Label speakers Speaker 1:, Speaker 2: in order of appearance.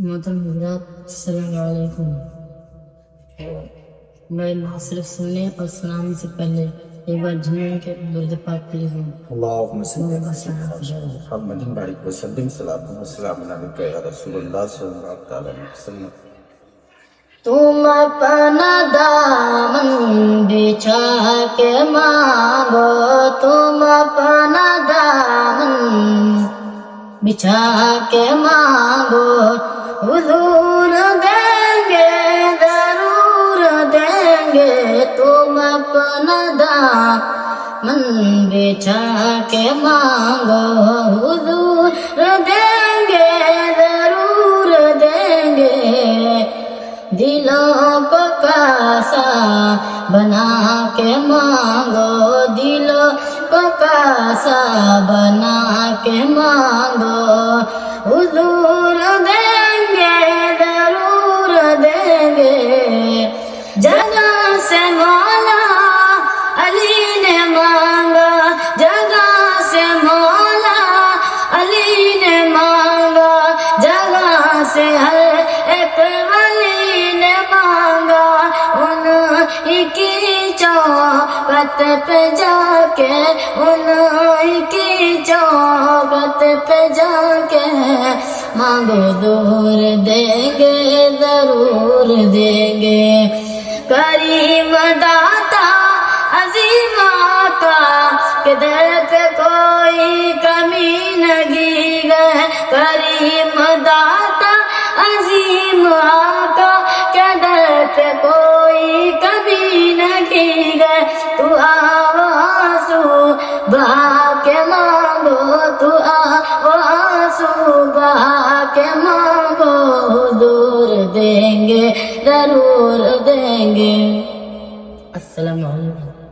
Speaker 1: मोहतरम हज़रात, अस्सलामु अलैकुम। मैं सिर्फ सुनने और सुनाने से पहले एक बार जुम्मन के दुर्द पाक प्लीज
Speaker 2: اللهم صل على محمد وعلى وسلم صلاة والسلام عليك يا رسول الله صلى الله عليه وسلم।
Speaker 1: तुम अपना दामन बिछा के मांगो, तुम अपना दामन बिछा के मांगो, हुजूर देंगे जरूर देंगे। तुम अपना दामन बिछा के मांगो, हुजूर देंगे जरूर देंगे। दिलों को कासा बना के मांगो, दिलों को कासा बना के मांगो, हुजूर देंगे जरूर देंगे। जगह से मौला अली ने मांगा, जगह से मौला अली ने मांगा, जगह से हर एक वली ने मांगा। उनकी चौखट पे जाके, उनकी चौखट पे जाके मांगो, दूर देंगे जरूर देंगे। करीम दाता अजीम आका के दर पे कोई कमी नहीं है। करीम दाता अजीम आका के दर पे कोई कमी नहीं है। तू आंसू बहा के मांगो, तू आंसू बहा के मांगो, दूर देंगे जरूर देंगे। अस्सलामु अलैकुम।